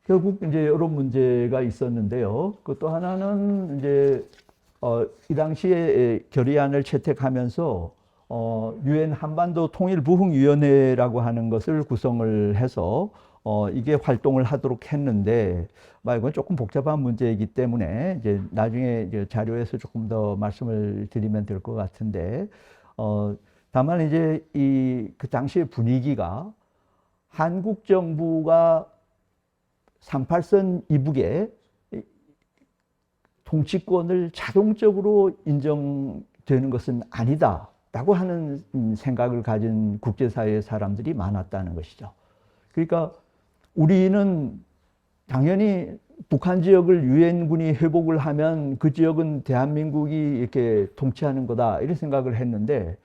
결국 이제 여러 문제가 있었는데요. 그 또 하나는 이제 이 당시에 결의안을 채택하면서 유엔 한반도 통일부흥위원회라고 하는 것을 구성을 해서 이게 활동을 하도록 했는데, 이건 조금 복잡한 문제이기 때문에 이제 나중에 이제 자료에서 조금 더 말씀을 드리면 될 것 같은데, 다만 이제 그 당시의 분위기가 한국 정부가 38선 이북에 통치권을 자동적으로 인정되는 것은 아니다라고 하는 생각을 가진 국제사회의 사람들이 많았다는 것이죠. 그러니까 우리는 당연히 북한 지역을 유엔군이 회복을 하면 그 지역은 대한민국이 이렇게 통치하는 거다 이런 생각을 했는데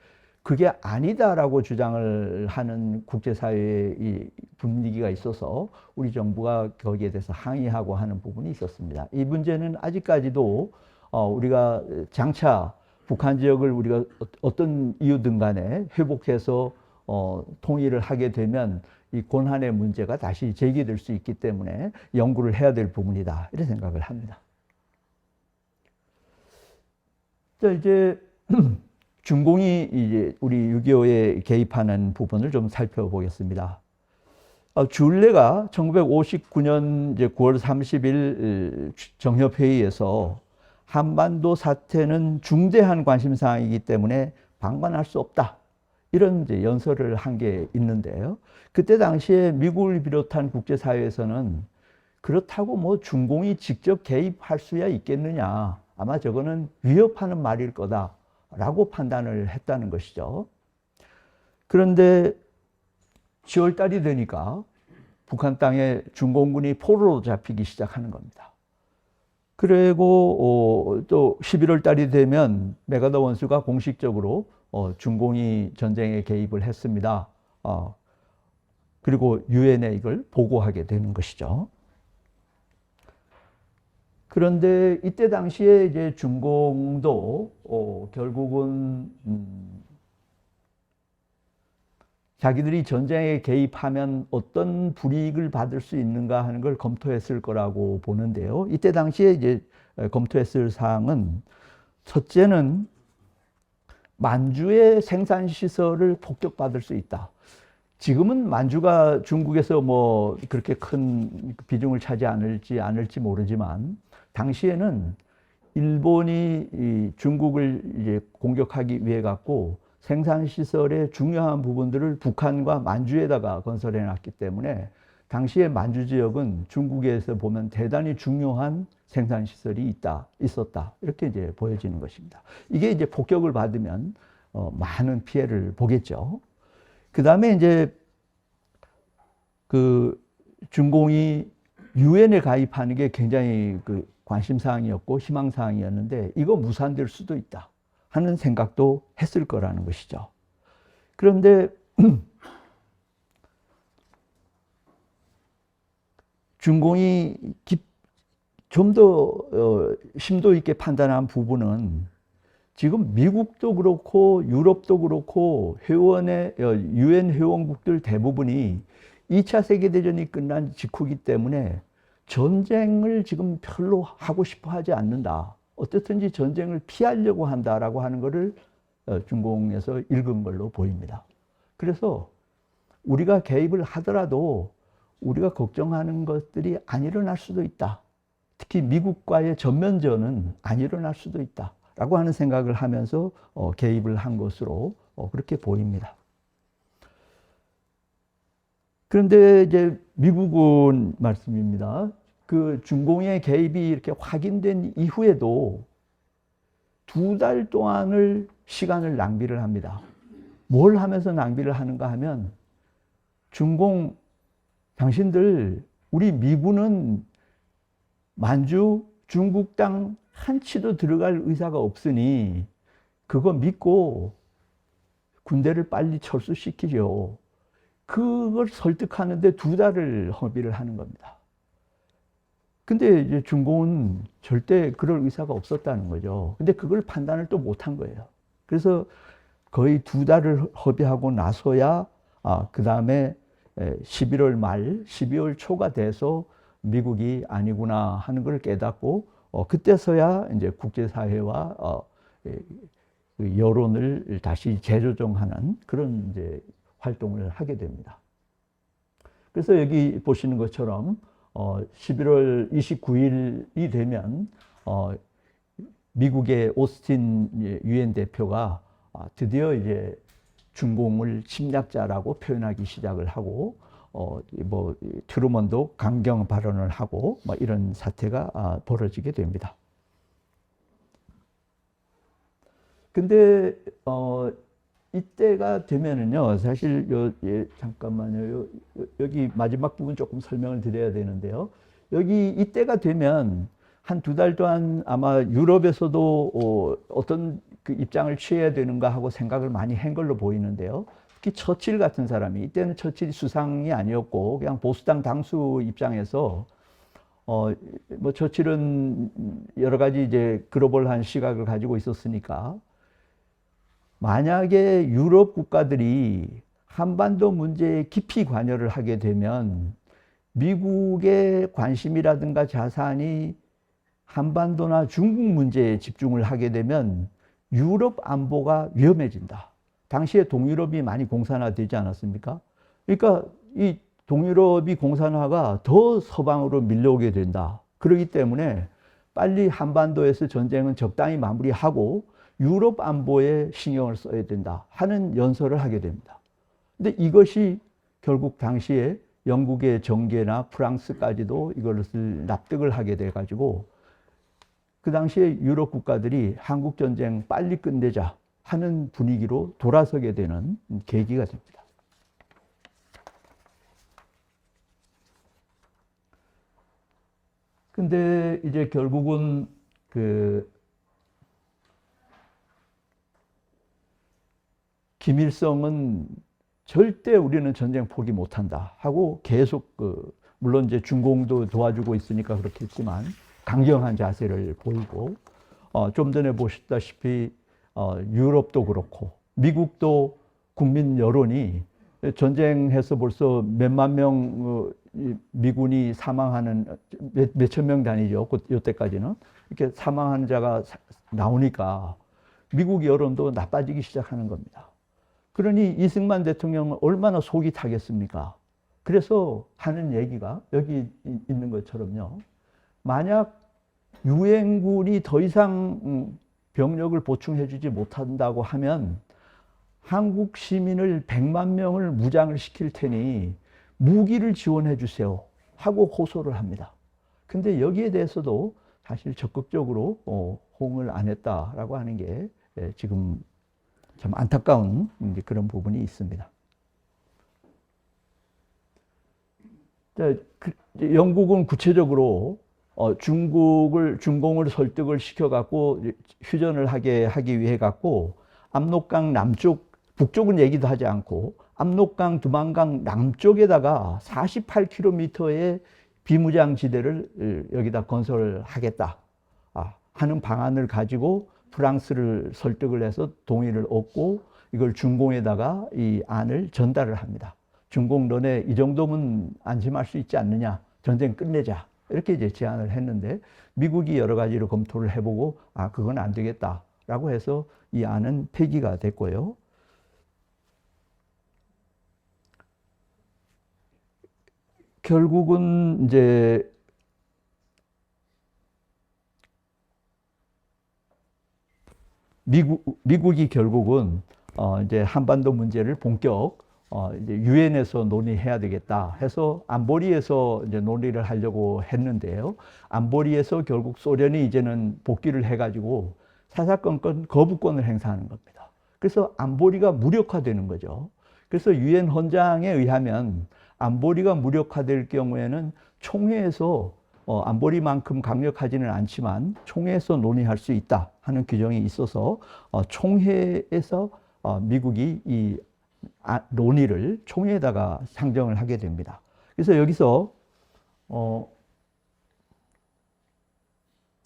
그게 아니다라고 주장을 하는 국제사회의 이 분위기가 있어서 우리 정부가 거기에 대해서 항의하고 하는 부분이 있었습니다. 이 문제는 아직까지도 우리가 장차 북한 지역을 우리가 어떤 이유든 간에 회복해서 통일을 하게 되면 이 권한의 문제가 다시 제기될 수 있기 때문에 연구를 해야 될 부분이다 이런 생각을 합니다. 자, 이제 중공이 이제 우리 6.25에 개입하는 부분을 좀 살펴보겠습니다. 줄레가 1959년 이제 9월 30일 정협회의에서 한반도 사태는 중대한 관심사항이기 때문에 방관할 수 없다. 이런 이제 연설을 한 게 있는데요. 그때 당시에 미국을 비롯한 국제사회에서는 그렇다고 뭐 중공이 직접 개입할 수야 있겠느냐. 아마 저거는 위협하는 말일 거다라고 판단을 했다는 것이죠. 그런데 10월 달이 되니까 북한 땅에 중공군이 포로로 잡히기 시작하는 겁니다. 그리고 또 11월 달이 되면 메가더 원수가 공식적으로 중공이 전쟁에 개입을 했습니다. 그리고 유엔에 이걸 보고하게 되는 것이죠. 그런데 이때 당시에 이제 중공도 결국은 자기들이 전쟁에 개입하면 어떤 불이익을 받을 수 있는가 하는 걸 검토했을 거라고 보는데요. 이때 당시에 이제 검토했을 사항은 첫째는 만주의 생산 시설을 폭격받을 수 있다. 지금은 만주가 중국에서 뭐 그렇게 큰 비중을 차지할지 모르지만 당시에는 일본이 중국을 이제 공격하기 위해 갖고 생산 시설의 중요한 부분들을 북한과 만주에다가 건설해 놨기 때문에 당시에 만주 지역은 중국에서 보면 대단히 중요한 생산 시설이 있었다. 이렇게 이제 보여지는 것입니다. 이게 이제 폭격을 받으면 많은 피해를 보겠죠. 그 다음에 이제 그 중공이 유엔에 가입하는 게 굉장히 그 관심사항이었고 희망사항이었는데 이거 무산될 수도 있다 하는 생각도 했을 거라는 것이죠. 그런데 중공이 좀 더 심도 있게 판단한 부분은 지금 미국도 그렇고 유럽도 그렇고 유엔 회원국들 대부분이 2차 세계대전이 끝난 직후이기 때문에 전쟁을 지금 별로 하고 싶어 하지 않는다. 어떻든지 전쟁을 피하려고 한다라고 하는 것을 중공에서 읽은 걸로 보입니다. 그래서 우리가 개입을 하더라도 우리가 걱정하는 것들이 안 일어날 수도 있다. 특히 미국과의 전면전은 안 일어날 수도 있다. 라고 하는 생각을 하면서 개입을 한 것으로 그렇게 보입니다. 그런데 이제 미국은 말씀입니다. 그 중공의 개입이 이렇게 확인된 이후에도 2달 동안을 시간을 낭비를 합니다. 뭘 하면서 낭비를 하는가 하면 중공 당신들 우리 미군은 만주 중국 땅 한 치도 들어갈 의사가 없으니 그거 믿고 군대를 빨리 철수시키죠. 그걸 설득하는데 2달을 허비를 하는 겁니다. 근데 이제 중공은 절대 그럴 의사가 없었다는 거죠. 근데 그걸 판단을 또 못한 거예요. 그래서 거의 2달을 허비하고 나서야 그 다음에 11월 말, 12월 초가 돼서 미국이 아니구나 하는 걸 깨닫고 그때서야 이제 국제사회와 여론을 다시 재조정하는 그런 이제 활동을 하게 됩니다. 그래서 여기 보시는 것처럼 11월 29일이 되면 미국의 오스틴 유엔 대표가 드디어 이제 중공을 침략자라고 표현하기 시작을 하고 뭐 트루먼도 강경 발언을 하고 뭐 이런 사태가 벌어지게 됩니다. 근데 이때가 되면은요, 사실 잠깐만요. 여기 마지막 부분 조금 설명을 드려야 되는데요. 여기 이때가 되면 한 2달 동안 아마 유럽에서도 어떤 그 입장을 취해야 되는가 하고 생각을 많이 한 걸로 보이는데요. 특히 처칠 같은 사람이, 이때는 처칠이 수상이 아니었고 그냥 보수당 당수 입장에서 뭐 처칠은 여러 가지 이제 글로벌한 시각을 가지고 있었으니까 만약에 유럽 국가들이 한반도 문제에 깊이 관여를 하게 되면 미국의 관심이라든가 자산이 한반도나 중국 문제에 집중을 하게 되면 유럽 안보가 위험해진다. 당시에 동유럽이 많이 공산화되지 않았습니까? 그러니까 이 동유럽이 공산화가 더 서방으로 밀려오게 된다. 그렇기 때문에 빨리 한반도에서 전쟁은 적당히 마무리하고 유럽 안보에 신경을 써야 된다 하는 연설을 하게 됩니다. 근데 이것이 결국 당시에 영국의 정계나 프랑스까지도 이것을 납득을 하게 돼가지고 그 당시에 유럽 국가들이 한국 전쟁 빨리 끝내자 하는 분위기로 돌아서게 되는 계기가 됩니다. 근데 이제 결국은 김일성은 절대 우리는 전쟁 포기 못한다 하고 계속 물론 이제 중공도 도와주고 있으니까 그렇겠지만 강경한 자세를 보이고 좀 전에 보셨다시피 유럽도 그렇고 미국도 국민 여론이 전쟁해서 벌써 몇만 명 미군이 사망하는 몇천 명 단위죠. 이때까지는 이렇게 사망하는 자가 나오니까 미국 여론도 나빠지기 시작하는 겁니다. 그러니 이승만 대통령은 얼마나 속이 타겠습니까? 그래서 하는 얘기가 여기 있는 것처럼요. 만약 유엔군이 더 이상 병력을 보충해 주지 못한다고 하면 한국 시민을 100만 명을 무장을 시킬 테니 무기를 지원해 주세요 하고 호소를 합니다. 근데 여기에 대해서도 사실 적극적으로 호응을 안 했다라고 하는 게 지금 참 안타까운 그런 부분이 있습니다. 영국은 구체적으로 중공을 설득을 시켜갖고 휴전을 하기 위해 갖고 압록강 남쪽, 북쪽은 얘기도 하지 않고 압록강, 두만강 남쪽에다가 48km의 비무장지대를 여기다 건설하겠다 하는 방안을 가지고 프랑스를 설득을 해서 동의를 얻고 이걸 중공에다가 이 안을 전달을 합니다. 중공 너네 이 정도면 안심할 수 있지 않느냐, 전쟁 끝내자 이렇게 이제 제안을 했는데 미국이 여러 가지로 검토를 해보고 그건 안 되겠다라고 해서 이 안은 폐기가 됐고요. 결국은 이제 미국이 결국은 이제 한반도 문제를 본격 이제 유엔에서 논의해야 되겠다 해서 안보리에서 이제 논의를 하려고 했는데요. 안보리에서 결국 소련이 이제는 복귀를 해가지고 사사건건 거부권을 행사하는 겁니다. 그래서 안보리가 무력화되는 거죠. 그래서 유엔 헌장에 의하면 안보리가 무력화될 경우에는 총회에서 안보리만큼 강력하지는 않지만 총회에서 논의할 수 있다 하는 규정이 있어서 총회에서 미국이 이 논의를 총회에다가 상정을 하게 됩니다. 그래서 여기서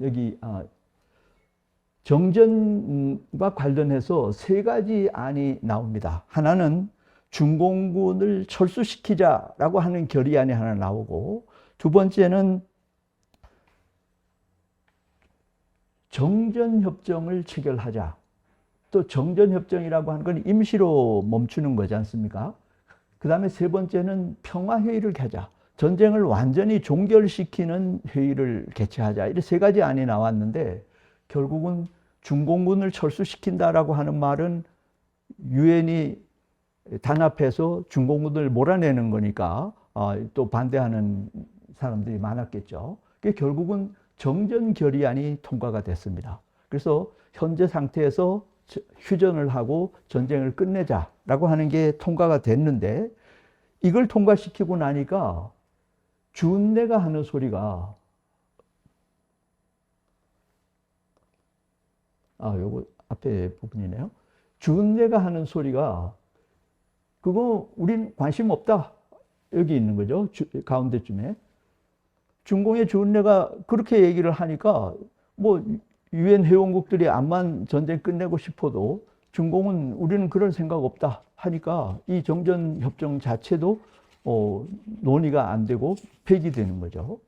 여기 정전과 관련해서 세 가지 안이 나옵니다. 하나는 중공군을 철수시키자라고 하는 결의안이 하나 나오고, 두 번째는 정전협정을 체결하자. 또 정전협정이라고 하는 건 임시로 멈추는 거지 않습니까? 그 다음에 세 번째는 평화회의를 하자. 전쟁을 완전히 종결시키는 회의를 개최하자. 이렇게 세 가지 안이 나왔는데 결국은 중공군을 철수시킨다라고 하는 말은 유엔이 단합해서 중공군을 몰아내는 거니까 또 반대하는 사람들이 많았겠죠. 결국은 정전 결의안이 통과가 됐습니다. 그래서 현재 상태에서 휴전을 하고 전쟁을 끝내자라고 하는 게 통과가 됐는데, 이걸 통과시키고 나니까 준내가 하는 소리가 요거 앞에 부분이네요. 준내가 하는 소리가 그거 우린 관심 없다. 여기 있는 거죠. 가운데쯤에. 중공의 준내가 그렇게 얘기를 하니까 뭐 유엔 회원국들이 암만 전쟁 끝내고 싶어도 중공은 우리는 그럴 생각 없다 하니까 이 정전협정 자체도 논의가 안 되고 폐기되는 거죠.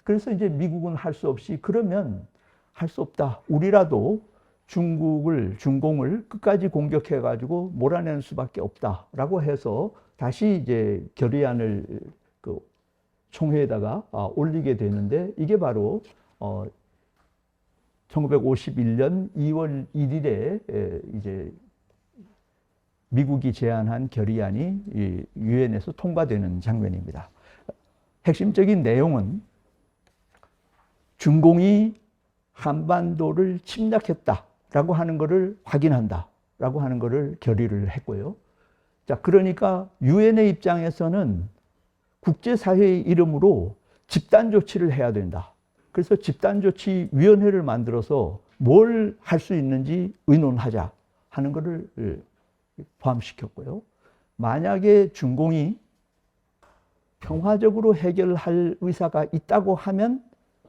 그래서 이제 미국은 할 수 없이 그러면 할 수 없다. 우리라도 중공을 끝까지 공격해 가지고 몰아내는 수밖에 없다라고 해서 다시 이제 결의안을 총회에다가 올리게 되는데, 이게 바로 1951년 2월 1일에 이제 미국이 제안한 결의안이 유엔에서 통과되는 장면입니다. 핵심적인 내용은 중공이 한반도를 침략했다라고 하는 것을 확인한다라고 하는 것을 결의를 했고요. 자, 그러니까 유엔의 입장에서는 국제사회의 이름으로 집단 조치를 해야 된다. 그래서 집단조치위원회를 만들어서 뭘 할 수 있는지 의논하자 하는 것을 포함시켰고요. 만약에 중공이 평화적으로 해결할 의사가 있다고 하면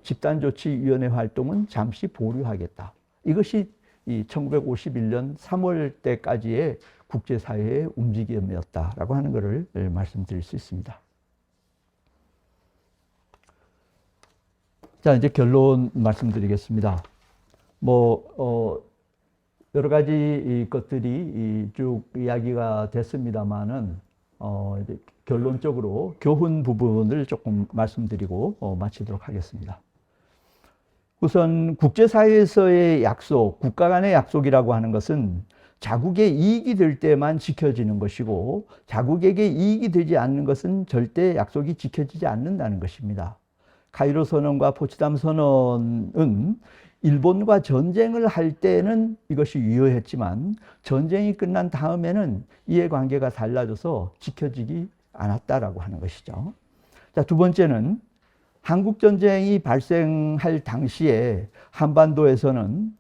집단조치위원회 활동은 잠시 보류하겠다. 이것이 이 1951년 3월 때까지의 국제사회의 움직임이었다라고 하는 것을 말씀드릴 수 있습니다. 자, 이제 결론 말씀드리겠습니다. 여러 가지 것들이 쭉 이야기가 됐습니다만은, 이제 결론적으로 교훈 부분을 조금 말씀드리고 마치도록 하겠습니다. 우선 국제사회에서의 약속, 국가 간의 약속이라고 하는 것은 자국의 이익이 될 때만 지켜지는 것이고, 자국에게 이익이 되지 않는 것은 절대 약속이 지켜지지 않는다는 것입니다. 카이로 선언과 포츠담 선언은 일본과 전쟁을 할 때는 이것이 유효했지만 전쟁이 끝난 다음에는 이해관계가 달라져서 지켜지지 않았다라고 하는 것이죠. 자, 두 번째는 한국전쟁이 발생할 당시에 한반도에서는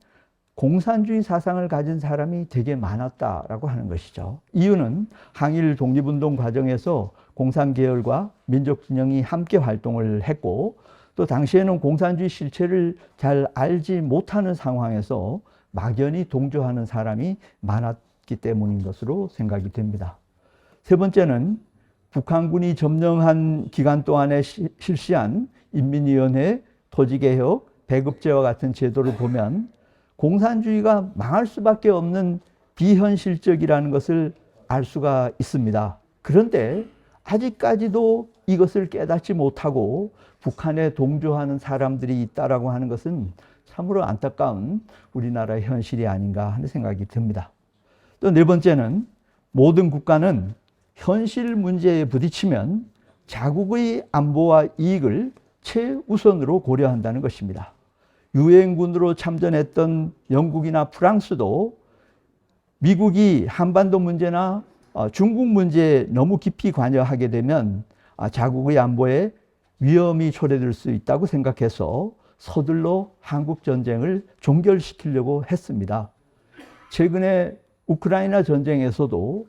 공산주의 사상을 가진 사람이 되게 많았다라고 하는 것이죠. 이유는 항일 독립운동 과정에서 공산계열과 민족진영이 함께 활동을 했고, 또 당시에는 공산주의 실체를 잘 알지 못하는 상황에서 막연히 동조하는 사람이 많았기 때문인 것으로 생각이 됩니다. 세 번째는 북한군이 점령한 기간 동안에 실시한 인민위원회, 토지개혁, 배급제와 같은 제도를 보면 공산주의가 망할 수밖에 없는 비현실적이라는 것을 알 수가 있습니다. 그런데 아직까지도 이것을 깨닫지 못하고 북한에 동조하는 사람들이 있다라고 하는 것은 참으로 안타까운 우리나라의 현실이 아닌가 하는 생각이 듭니다. 또 네 번째는 모든 국가는 현실 문제에 부딪히면 자국의 안보와 이익을 최우선으로 고려한다는 것입니다. 유엔군으로 참전했던 영국이나 프랑스도 미국이 한반도 문제나 중국 문제에 너무 깊이 관여하게 되면 자국의 안보에 위험이 초래될 수 있다고 생각해서 서둘러 한국 전쟁을 종결시키려고 했습니다. 최근에 우크라이나 전쟁에서도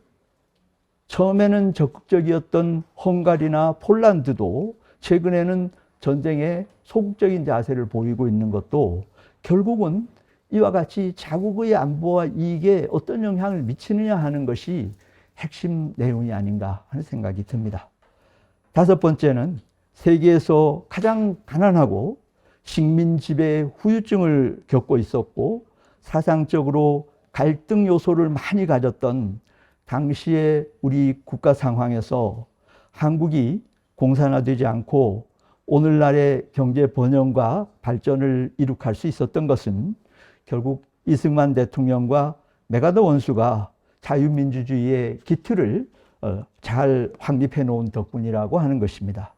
처음에는 적극적이었던 헝가리나 폴란드도 최근에는 전쟁에 소극적인 자세를 보이고 있는 것도 결국은 이와 같이 자국의 안보와 이익에 어떤 영향을 미치느냐 하는 것이 핵심 내용이 아닌가 하는 생각이 듭니다. 다섯 번째는 세계에서 가장 가난하고 식민 지배 후유증을 겪고 있었고 사상적으로 갈등 요소를 많이 가졌던 당시의 우리 국가 상황에서 한국이 공산화되지 않고 오늘날의 경제 번영과 발전을 이룩할 수 있었던 것은 결국 이승만 대통령과 메가더 원수가 자유민주주의의 기틀을 잘 확립해 놓은 덕분이라고 하는 것입니다.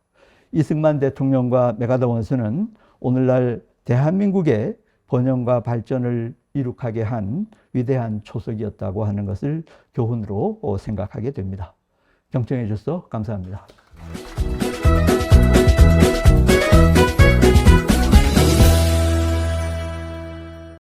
이승만 대통령과 메가더 원수는 오늘날 대한민국의 번영과 발전을 이룩하게 한 위대한 초석이었다고 하는 것을 교훈으로 생각하게 됩니다. 경청해 주셔서 감사합니다.